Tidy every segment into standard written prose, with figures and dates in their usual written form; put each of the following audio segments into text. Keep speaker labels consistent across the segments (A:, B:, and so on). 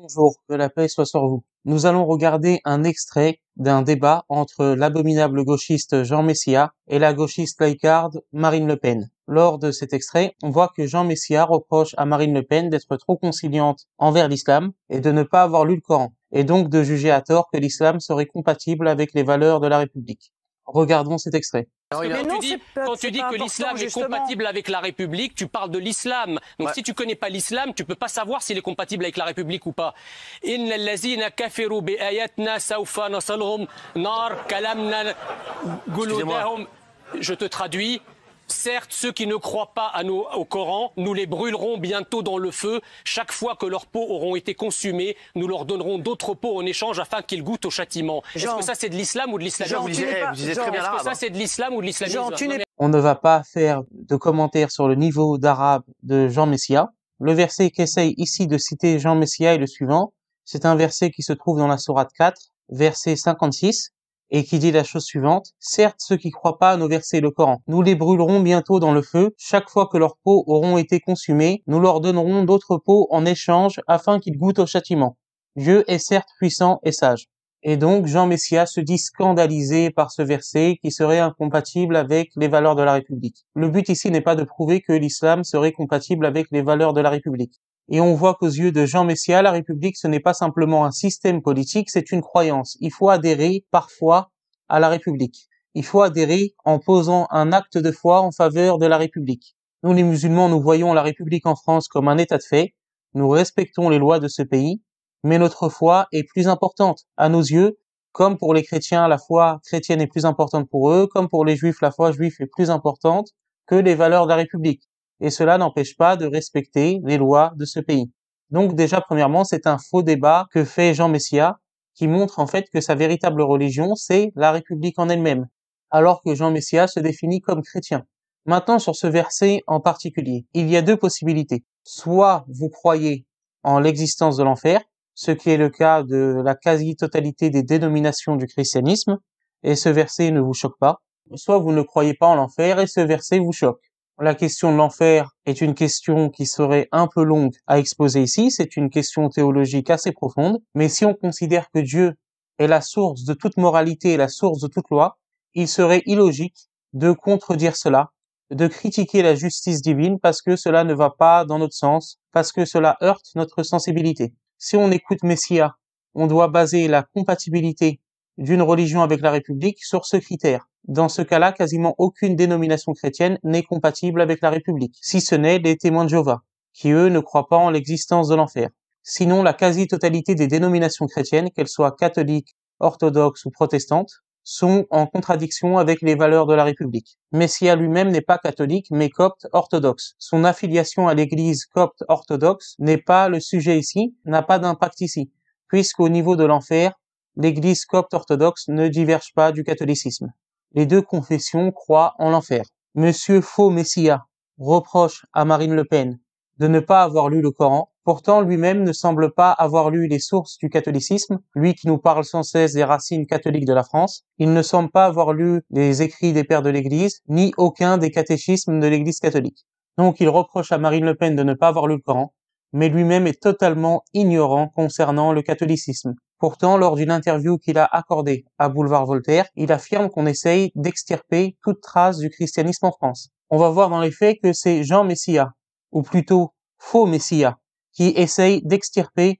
A: Bonjour, que la paix soit sur vous. Nous allons regarder un extrait d'un débat entre l'abominable gauchiste Jean Messia et la gauchiste laïcarde Marine Le Pen. Lors de cet extrait, on voit que Jean Messia reproche à Marine Le Pen d'être trop conciliante envers l'islam et de ne pas avoir lu le Coran, et donc de juger à tort que l'islam serait compatible avec les valeurs de la République. Regardons cet extrait.
B: Quand tu dis que l'islam est compatible avec la République, tu parles de l'islam. Donc si tu connais pas l'islam, tu peux pas savoir s'il est compatible avec la République ou pas. Je te traduis. Certes, ceux qui ne croient pas au Coran, nous les brûlerons bientôt dans le feu. Chaque fois que leurs peaux auront été consumées, nous leur donnerons d'autres peaux en échange afin qu'ils goûtent au châtiment. Est-ce que ça c'est de l'islam ou de l'islamisme?
C: Vous disiez très bien
B: Est-ce que ça c'est de l'islam ou de l'islamisme?
A: On ne va pas faire de commentaires sur le niveau d'arabe de Jean Messia. Le verset qu'essaye ici de citer Jean Messia est le suivant. C'est un verset qui se trouve dans la sourate 4, verset 56. Et qui dit la chose suivante: certes, ceux qui croient pas à nos versets le Coran, nous les brûlerons bientôt dans le feu. Chaque fois que leurs peaux auront été consumées, nous leur donnerons d'autres peaux en échange afin qu'ils goûtent au châtiment. Dieu est certes puissant et sage. Et donc, Jean Messia se dit scandalisé par ce verset qui serait incompatible avec les valeurs de la République. Le but ici n'est pas de prouver que l'islam serait compatible avec les valeurs de la République. Et on voit qu'aux yeux de Jean Messia, la République, ce n'est pas simplement un système politique, c'est une croyance. Il faut adhérer parfois à la République. Il faut adhérer en posant un acte de foi en faveur de la République. Nous, les musulmans, nous voyons la République en France comme un état de fait. Nous respectons les lois de ce pays, mais notre foi est plus importante à nos yeux. Comme pour les chrétiens, la foi chrétienne est plus importante pour eux, comme pour les juifs, la foi juive est plus importante que les valeurs de la République. Et cela n'empêche pas de respecter les lois de ce pays. Donc déjà, premièrement, c'est un faux débat que fait Jean Messia, qui montre en fait que sa véritable religion, c'est la République en elle-même, alors que Jean Messia se définit comme chrétien. Maintenant, sur ce verset en particulier, il y a deux possibilités. Soit vous croyez en l'existence de l'enfer, ce qui est le cas de la quasi-totalité des dénominations du christianisme, et ce verset ne vous choque pas. Soit vous ne croyez pas en l'enfer, et ce verset vous choque. La question de l'enfer est une question qui serait un peu longue à exposer ici, c'est une question théologique assez profonde, mais si on considère que Dieu est la source de toute moralité et la source de toute loi, il serait illogique de contredire cela, de critiquer la justice divine parce que cela ne va pas dans notre sens, parce que cela heurte notre sensibilité. Si on écoute Messia, on doit baser la compatibilité d'une religion avec la République sur ce critère. Dans ce cas-là, quasiment aucune dénomination chrétienne n'est compatible avec la République, si ce n'est les témoins de Jéhovah, qui eux ne croient pas en l'existence de l'enfer. Sinon, la quasi-totalité des dénominations chrétiennes, qu'elles soient catholiques, orthodoxes ou protestantes, sont en contradiction avec les valeurs de la République. Messia lui-même n'est pas catholique, mais copte orthodoxe. Son affiliation à l'église copte orthodoxe n'est pas le sujet ici, n'a pas d'impact ici, puisqu'au niveau de l'enfer, l'église copte orthodoxe ne diverge pas du catholicisme. Les deux confessions croient en l'enfer. Monsieur Faux Messia reproche à Marine Le Pen de ne pas avoir lu le Coran. Pourtant, lui-même ne semble pas avoir lu les sources du catholicisme, lui qui nous parle sans cesse des racines catholiques de la France. Il ne semble pas avoir lu les écrits des pères de l'Église, ni aucun des catéchismes de l'Église catholique. Donc il reproche à Marine Le Pen de ne pas avoir lu le Coran, mais lui-même est totalement ignorant concernant le catholicisme. Pourtant, lors d'une interview qu'il a accordée à Boulevard Voltaire, il affirme qu'on essaye d'extirper toute trace du christianisme en France. On va voir dans les faits que c'est Jean Messia, ou plutôt Faux Messia, qui essaye d'extirper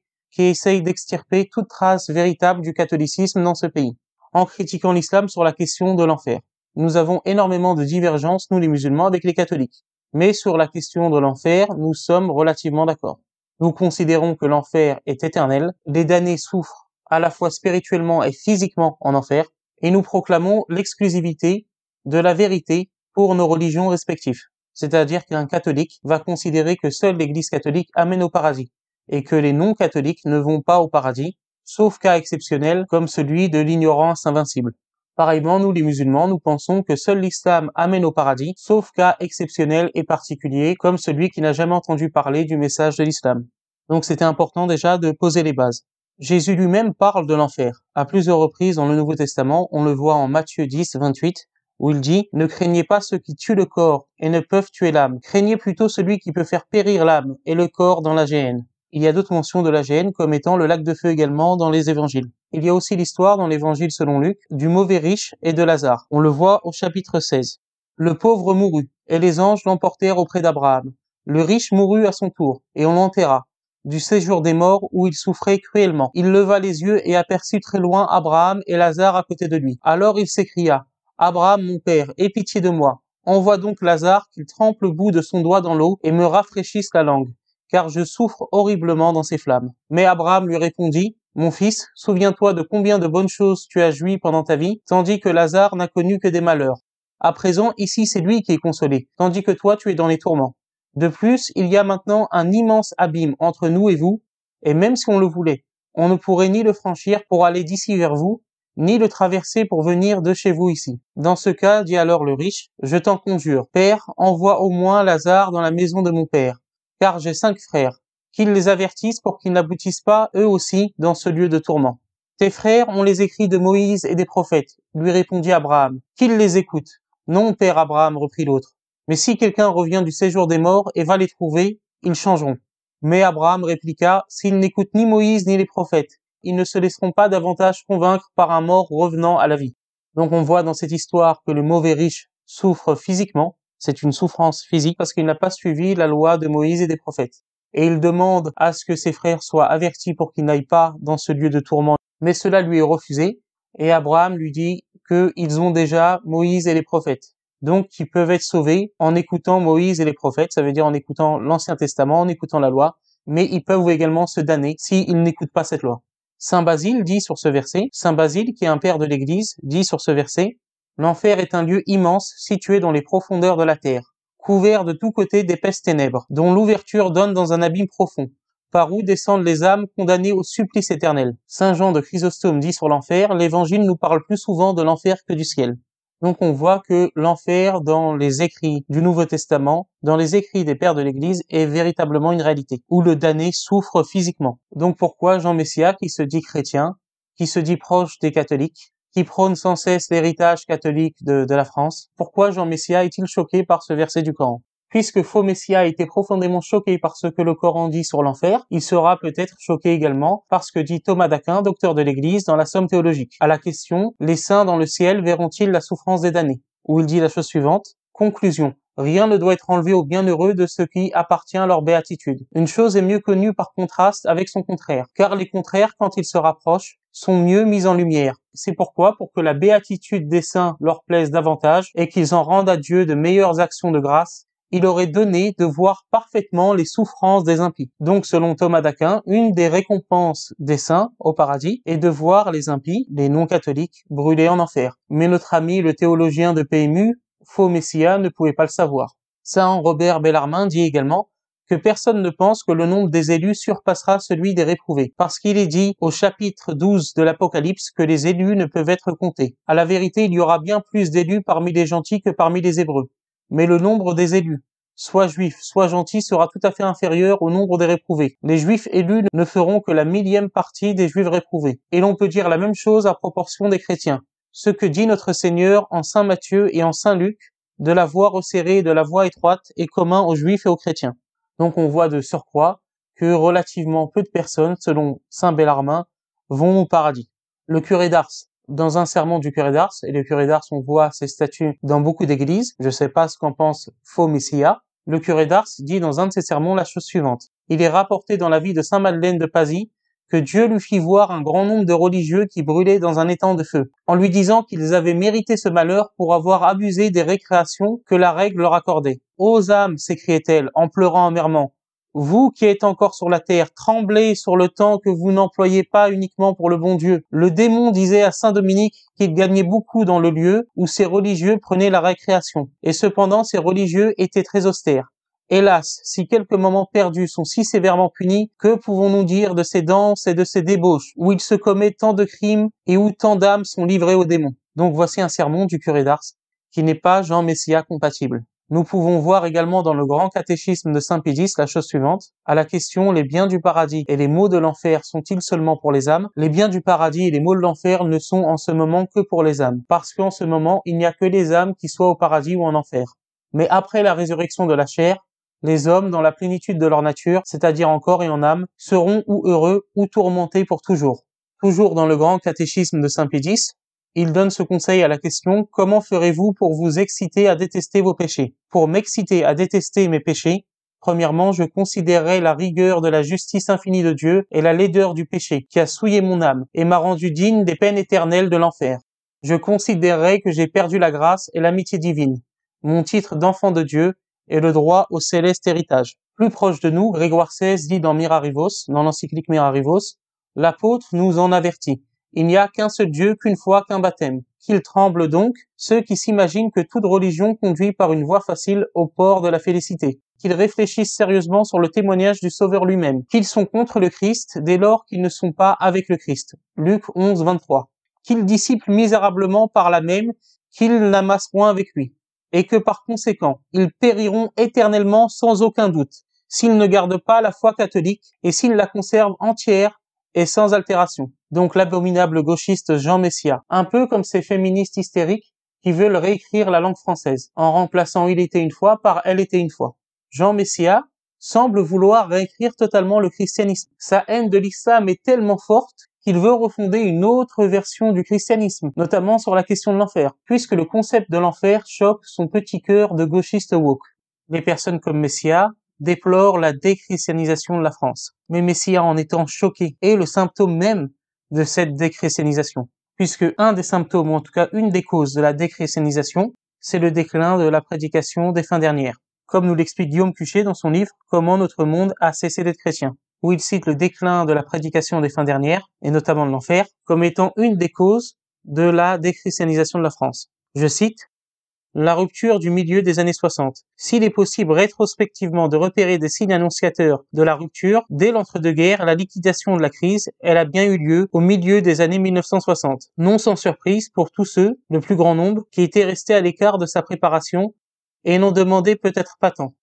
A: toute trace véritable du catholicisme dans ce pays, en critiquant l'islam sur la question de l'enfer. Nous avons énormément de divergences, nous les musulmans, avec les catholiques. Mais sur la question de l'enfer, nous sommes relativement d'accord. Nous considérons que l'enfer est éternel, les damnés souffrent à la fois spirituellement et physiquement en enfer, et nous proclamons l'exclusivité de la vérité pour nos religions respectives. C'est-à-dire qu'un catholique va considérer que seule l'Église catholique amène au paradis, et que les non-catholiques ne vont pas au paradis, sauf cas exceptionnels comme celui de l'ignorance invincible. Pareillement, nous les musulmans, nous pensons que seul l'islam amène au paradis, sauf cas exceptionnels et particuliers comme celui qui n'a jamais entendu parler du message de l'islam. Donc c'était important déjà de poser les bases. Jésus lui-même parle de l'enfer. À plusieurs reprises dans le Nouveau Testament, on le voit en Matthieu 10, 28, où il dit « Ne craignez pas ceux qui tuent le corps et ne peuvent tuer l'âme. Craignez plutôt celui qui peut faire périr l'âme et le corps dans la géhenne. Il y a d'autres mentions de la Géhenne comme étant le lac de feu également dans les évangiles. Il y a aussi l'histoire dans l'évangile selon Luc du mauvais riche et de Lazare. On le voit au chapitre 16. Le pauvre mourut, et les anges l'emportèrent auprès d'Abraham. Le riche mourut à son tour, et on l'enterra, du séjour des morts où il souffrait cruellement. Il leva les yeux et aperçut très loin Abraham et Lazare à côté de lui. Alors il s'écria, « Abraham, mon père, aie pitié de moi. Envoie donc Lazare qu'il trempe le bout de son doigt dans l'eau et me rafraîchisse la langue, car je souffre horriblement dans ces flammes. » Mais Abraham lui répondit, « Mon fils, souviens-toi de combien de bonnes choses tu as joui pendant ta vie, tandis que Lazare n'a connu que des malheurs. À présent, ici c'est lui qui est consolé, tandis que toi tu es dans les tourments. De plus, il y a maintenant un immense abîme entre nous et vous, et même si on le voulait, on ne pourrait ni le franchir pour aller d'ici vers vous, ni le traverser pour venir de chez vous ici. Dans ce cas, dit alors le riche, je t'en conjure, Père, envoie au moins Lazare dans la maison de mon père, car j'ai 5 frères, qu'ils les avertissent pour qu'ils n'aboutissent pas eux aussi dans ce lieu de tourment. Tes frères ont les écrits de Moïse et des prophètes, lui répondit Abraham, qu'ils les écoutent. Non, père Abraham, reprit l'autre. Mais si quelqu'un revient du séjour des morts et va les trouver, ils changeront. Mais Abraham répliqua, s'ils n'écoutent ni Moïse ni les prophètes, ils ne se laisseront pas davantage convaincre par un mort revenant à la vie. Donc on voit dans cette histoire que le mauvais riche souffre physiquement, c'est une souffrance physique parce qu'il n'a pas suivi la loi de Moïse et des prophètes. Et il demande à ce que ses frères soient avertis pour qu'ils n'aillent pas dans ce lieu de tourment. Mais cela lui est refusé, et Abraham lui dit qu'ils ont déjà Moïse et les prophètes. Donc, qui peuvent être sauvés en écoutant Moïse et les prophètes, ça veut dire en écoutant l'Ancien Testament, en écoutant la loi, mais ils peuvent également se damner s'ils n'écoutent pas cette loi. Saint Basile dit sur ce verset, Saint Basile, qui est un père de l'Église, dit sur ce verset, « L'enfer est un lieu immense situé dans les profondeurs de la terre, couvert de tous côtés d'épaisses ténèbres, dont l'ouverture donne dans un abîme profond, par où descendent les âmes condamnées au supplice éternel. » Saint Jean de Chrysostome dit sur l'enfer, « L'Évangile nous parle plus souvent de l'enfer que du ciel. » Donc on voit que l'enfer dans les écrits du Nouveau Testament, dans les écrits des pères de l'Église, est véritablement une réalité, où le damné souffre physiquement. Donc pourquoi Jean Messia, qui se dit chrétien, qui se dit proche des catholiques, qui prône sans cesse l'héritage catholique de la France, pourquoi Jean Messia est-il choqué par ce verset du Coran ? Puisque faux Messia a été profondément choqué par ce que le Coran dit sur l'enfer, il sera peut-être choqué également par ce que dit Thomas d'Aquin, docteur de l'Église, dans la Somme théologique. À la question « Les saints dans le ciel verront-ils la souffrance des damnés ?» où il dit la chose suivante « Conclusion. Rien ne doit être enlevé aux bienheureux de ce qui appartient à leur béatitude. Une chose est mieux connue par contraste avec son contraire, car les contraires, quand ils se rapprochent, sont mieux mis en lumière. C'est pourquoi, pour que la béatitude des saints leur plaise davantage et qu'ils en rendent à Dieu de meilleures actions de grâce, il aurait donné de voir parfaitement les souffrances des impies. Donc, selon Thomas d'Aquin, une des récompenses des saints au paradis est de voir les impies, les non-catholiques, brûler en enfer. Mais notre ami, le théologien de PMU, faux Messia, ne pouvait pas le savoir. Saint Robert Bellarmine dit également que personne ne pense que le nombre des élus surpassera celui des réprouvés, parce qu'il est dit au chapitre 12 de l'Apocalypse que les élus ne peuvent être comptés. À la vérité, il y aura bien plus d'élus parmi les gentils que parmi les Hébreux. Mais le nombre des élus, soit juifs, soit gentils, sera tout à fait inférieur au nombre des réprouvés. Les juifs élus ne feront que la millième partie des juifs réprouvés. Et l'on peut dire la même chose à proportion des chrétiens. Ce que dit notre Seigneur en Saint Matthieu et en Saint Luc, de la voie resserrée et de la voie étroite est commun aux juifs et aux chrétiens. Donc on voit de surcroît que relativement peu de personnes, selon Saint Bellarmine, vont au paradis. Le curé d'Ars, dans un sermon du curé d'Ars, et le curé d'Ars, on voit ses statues dans beaucoup d'églises, je sais pas ce qu'en pense faux Messia, le curé d'Ars dit dans un de ses sermons la chose suivante. Il est rapporté dans la vie de Saint Madeleine de Pasie que Dieu lui fit voir un grand nombre de religieux qui brûlaient dans un étang de feu, en lui disant qu'ils avaient mérité ce malheur pour avoir abusé des récréations que la règle leur accordait. « Ô âmes, s'écriait-elle, en pleurant amèrement, vous qui êtes encore sur la terre, tremblez sur le temps que vous n'employez pas uniquement pour le bon Dieu. Le démon disait à saint Dominique qu'il gagnait beaucoup dans le lieu où ces religieux prenaient la récréation. Et cependant, ces religieux étaient très austères. Hélas, si quelques moments perdus sont si sévèrement punis, que pouvons-nous dire de ces danses et de ces débauches, où il se commet tant de crimes et où tant d'âmes sont livrées aux démons? » Donc voici un sermon du curé d'Ars, qui n'est pas Jean Messia compatible. Nous pouvons voir également dans le grand catéchisme de Saint Pédis la chose suivante. À la question « Les biens du paradis et les maux de l'enfer sont-ils seulement pour les âmes ?» Les biens du paradis et les maux de l'enfer ne sont en ce moment que pour les âmes, parce qu'en ce moment, il n'y a que les âmes qui soient au paradis ou en enfer. Mais après la résurrection de la chair, Les hommes, dans la plénitude de leur nature, c'est-à-dire en corps et en âme, seront ou heureux ou tourmentés pour toujours. Toujours dans le grand catéchisme de Saint Pédis, il donne ce conseil à la question « Comment ferez-vous pour vous exciter à détester vos péchés ?» Pour m'exciter à détester mes péchés, premièrement, je considérerai la rigueur de la justice infinie de Dieu et la laideur du péché qui a souillé mon âme et m'a rendu digne des peines éternelles de l'enfer. Je considérerai que j'ai perdu la grâce et l'amitié divine, mon titre d'enfant de Dieu et le droit au céleste héritage. Plus proche de nous, Grégoire XVI dit dans Mirarivos, dans l'encyclique Mirarivos, l'apôtre nous en avertit. Il n'y a qu'un seul Dieu, qu'une foi, qu'un baptême. Qu'ils tremblent donc ceux qui s'imaginent que toute religion conduit par une voie facile au port de la félicité. Qu'ils réfléchissent sérieusement sur le témoignage du Sauveur lui-même. Qu'ils sont contre le Christ dès lors qu'ils ne sont pas avec le Christ. Luc 11, 23. Qu'ils discipent misérablement par là même qu'ils n'amassent point avec lui. Et que par conséquent, ils périront éternellement sans aucun doute, s'ils ne gardent pas la foi catholique et s'ils la conservent entière et sans altération. Donc l'abominable gauchiste Jean Messia, un peu comme ces féministes hystériques qui veulent réécrire la langue française, en remplaçant il était une fois par elle était une fois. Jean Messia semble vouloir réécrire totalement le christianisme. Sa haine de l'islam est tellement forte qu'il veut refonder une autre version du christianisme, notamment sur la question de l'enfer, puisque le concept de l'enfer choque son petit cœur de gauchiste woke. Les personnes comme Messia déplorent la déchristianisation de la France. Mais Messia, en étant choqué, est le symptôme même de cette déchristianisation, puisque un des symptômes, ou en tout cas une des causes de la déchristianisation, c'est le déclin de la prédication des fins dernières, comme nous l'explique Guillaume Cuchet dans son livre « Comment notre monde a cessé d'être chrétien », où il cite le déclin de la prédication des fins dernières, et notamment de l'enfer, comme étant une des causes de la déchristianisation de la France. Je cite « La rupture du milieu des années 60. S'il est possible rétrospectivement de repérer des signes annonciateurs de la rupture, dès l'entre-deux-guerres, la liquidation de la crise, elle a bien eu lieu au milieu des années 1960. Non sans surprise pour tous ceux, le plus grand nombre, qui étaient restés à l'écart de sa préparation et n'ont demandé peut-être pas tant.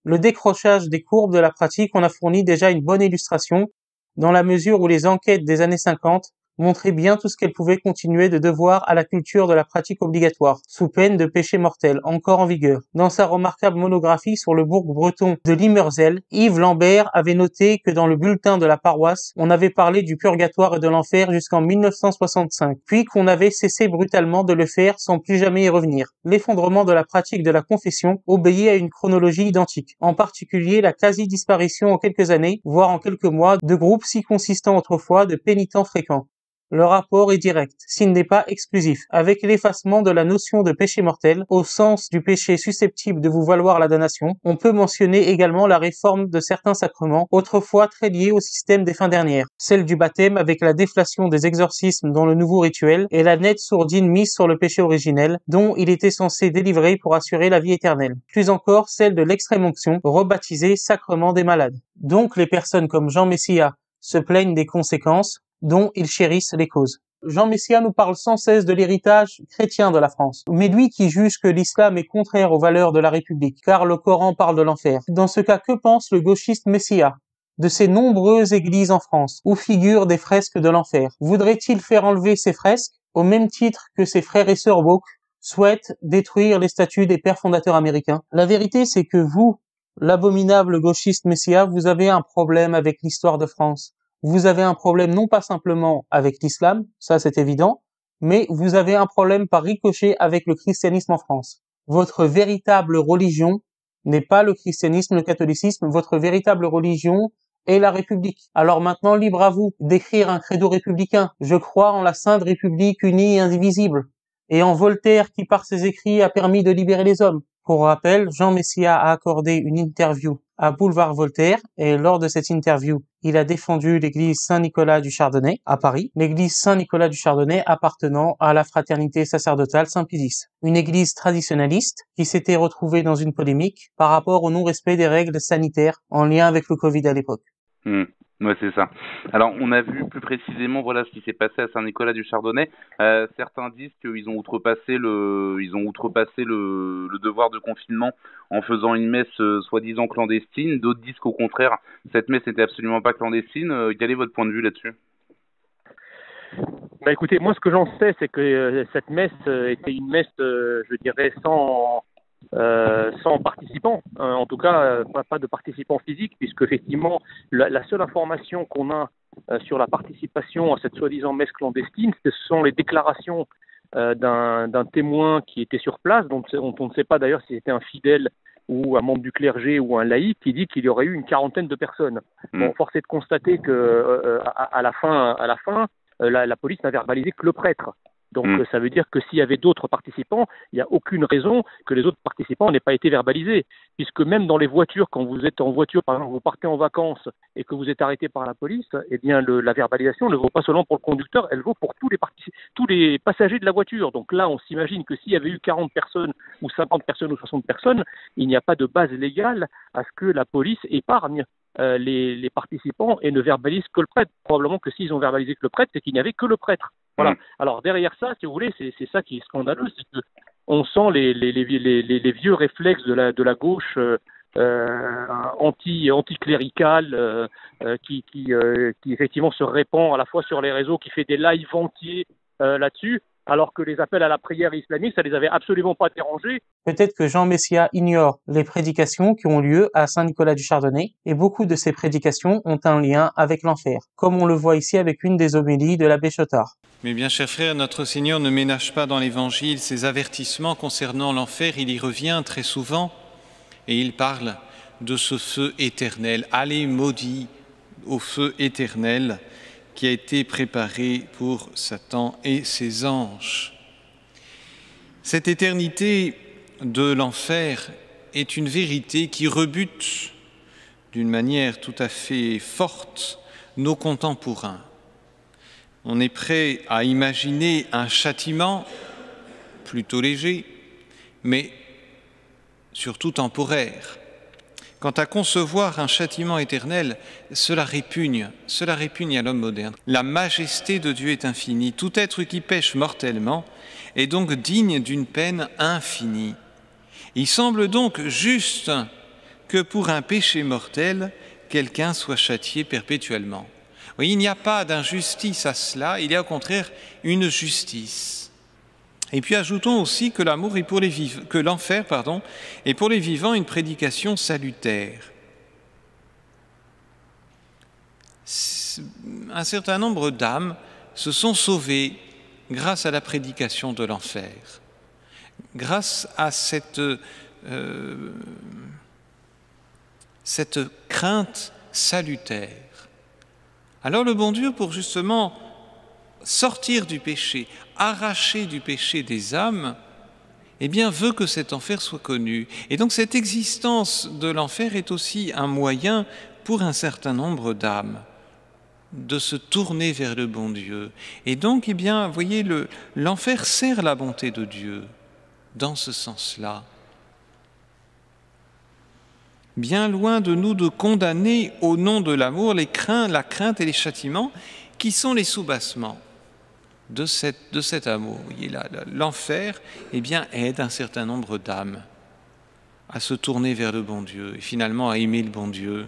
A: Le décrochage des courbes de la pratique en a fourni déjà une bonne illustration, dans la mesure où les enquêtes des années 50 montraient bien tout ce qu'elles pouvaient continuer de devoir à la culture de la pratique obligatoire, sous peine de péché mortel, encore en vigueur. Dans sa remarquable monographie sur le bourg breton de Limerzel, Yves Lambert avait noté que dans le bulletin de la paroisse, on avait parlé du purgatoire et de l'enfer jusqu'en 1965, puis qu'on avait cessé brutalement de le faire sans plus jamais y revenir. L'effondrement de la pratique de la confession obéit à une chronologie identique, en particulier la quasi-disparition en quelques années, voire en quelques mois, de groupes si consistants autrefois de pénitents fréquents. Le rapport est direct, s'il n'est pas exclusif, avec l'effacement de la notion de péché mortel, au sens du péché susceptible de vous valoir la damnation. On peut mentionner également la réforme de certains sacrements, autrefois très liés au système des fins dernières, celle du baptême avec la déflation des exorcismes dans le nouveau rituel, et la nette sourdine mise sur le péché originel, dont il était censé délivrer pour assurer la vie éternelle. Plus encore, celle de l'extrême-onction, rebaptisée sacrement des malades. Donc les personnes comme Jean Messia se plaignent des conséquences, dont ils chérissent les causes. Jean Messia nous parle sans cesse de l'héritage chrétien de la France, mais lui qui juge que l'islam est contraire aux valeurs de la République, car le Coran parle de l'enfer. Dans ce cas, que pense le gauchiste Messia de ces nombreuses églises en France, où figurent des fresques de l'enfer? Voudrait-il faire enlever ces fresques, au même titre que ses frères et sœurs woke souhaitent détruire les statues des pères fondateurs américains? La vérité, c'est que vous, l'abominable gauchiste Messia, vous avez un problème avec l'histoire de France. Vous avez un problème non pas simplement avec l'islam, ça c'est évident, mais vous avez un problème par ricochet avec le christianisme en France. Votre véritable religion n'est pas le christianisme, le catholicisme, votre véritable religion est la République. Alors maintenant, libre à vous d'écrire un credo républicain. Je crois en la Sainte République unie et indivisible, et en Voltaire qui par ses écrits a permis de libérer les hommes. Pour rappel, Jean Messia a accordé une interview à Boulevard Voltaire, et lors de cette interview, il a défendu l'église Saint-Nicolas du Chardonnay à Paris, l'église Saint-Nicolas du Chardonnay appartenant à la fraternité sacerdotale Saint-Pédis, une église traditionnaliste qui s'était retrouvée dans une polémique par rapport au non-respect des règles sanitaires en lien avec le Covid à l'époque.
C: Ouais, c'est ça. Alors, on a vu plus précisément, voilà, ce qui s'est passé à Saint-Nicolas du Chardonnay. Certains disent qu'ils ont outrepassé le devoir de confinement en faisant une messe soi-disant clandestine. D'autres disent qu'au contraire, cette messe n'était absolument pas clandestine. Quel est votre point de vue là-dessus?
D: Bah écoutez, moi ce que j'en sais, c'est que cette messe était une messe, je dirais, sans participants, en tout cas pas de participants physiques, puisque effectivement la seule information qu'on a sur la participation à cette soi-disant messe clandestine, ce sont les déclarations d'un témoin qui était sur place, dont on ne sait pas d'ailleurs si c'était un fidèle ou un membre du clergé ou un laïc, qui dit qu'il y aurait eu une quarantaine de personnes. Bon, force est de constater que à la fin, la police n'a verbalisé que le prêtre. Donc ça veut dire que s'il y avait d'autres participants, il n'y a aucune raison que les autres participants n'aient pas été verbalisés. Puisque même dans les voitures, quand vous êtes en voiture, par exemple, vous partez en vacances et que vous êtes arrêté par la police, eh bien la verbalisation ne vaut pas seulement pour le conducteur, elle vaut pour tous les passagers de la voiture. Donc là, on s'imagine que s'il y avait eu 40 personnes ou 50 personnes ou 60 personnes, il n'y a pas de base légale à ce que la police épargne les participants et ne verbalise que le prêtre. Probablement que s'ils ont verbalisé que le prêtre, c'est qu'il n'y avait que le prêtre. Voilà. Alors derrière ça, si vous voulez, c'est ça qui est scandaleux, c'est que on sent les vieux réflexes de la gauche anticléricale qui effectivement se répand à la fois sur les réseaux, qui fait des lives entiers là-dessus, alors que les appels à la prière islamique, ça les avait absolument pas dérangés.
A: Peut-être que Jean Messia ignore les prédications qui ont lieu à Saint-Nicolas du Chardonnay, et beaucoup de ces prédications ont un lien avec l'enfer, comme on le voit ici avec une des homélies de l'abbé Chotard.
E: Mais bien, chers frères, notre Seigneur ne ménage pas dans l'Évangile ses avertissements concernant l'enfer, il y revient très souvent, et il parle de ce feu éternel. Allez, maudits au feu éternel qui a été préparé pour Satan et ses anges. Cette éternité de l'enfer est une vérité qui rebute d'une manière tout à fait forte nos contemporains. On est prêt à imaginer un châtiment plutôt léger, mais surtout temporaire. Quant à concevoir un châtiment éternel, cela répugne à l'homme moderne. La majesté de Dieu est infinie. Tout être qui pêche mortellement est donc digne d'une peine infinie. Il semble donc juste que pour un péché mortel, quelqu'un soit châtié perpétuellement. Oui, il n'y a pas d'injustice à cela, il y a au contraire une justice. Et puis ajoutons aussi que l'amour est pour que l'enfer, est pour les vivants une prédication salutaire. Un certain nombre d'âmes se sont sauvées grâce à la prédication de l'enfer, grâce à cette crainte salutaire. Alors le bon Dieu, pour justement sortir du péché, arracher du péché des âmes, eh bien, veut que cet enfer soit connu. Et donc cette existence de l'enfer est aussi un moyen pour un certain nombre d'âmes de se tourner vers le bon Dieu. Et donc, eh bien, vous voyez, l'enfer sert la bonté de Dieu dans ce sens-là. Bien loin de nous de condamner au nom de l'amour la crainte et les châtiments qui sont les soubassements de cet amour. Vous voyez, l'enfer, eh bien, aide un certain nombre d'âmes à se tourner vers le bon Dieu et finalement à aimer le bon Dieu.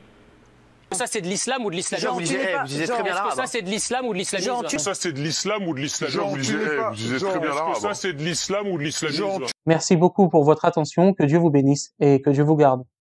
B: Ça, c'est de l'islam ou de l'islamisme?
F: Jean, vous disiez très bien l'arabe.
B: Ça, c'est de l'islam ou de l'islamisme?
G: Ça, c'est de l'islam ou de l'islamisme? Vous disiez très bien l'arabe. Ça, c'est de l'islam ou de l'islamisme?
A: Merci beaucoup pour votre attention, que Dieu vous bénisse et que Dieu vous garde.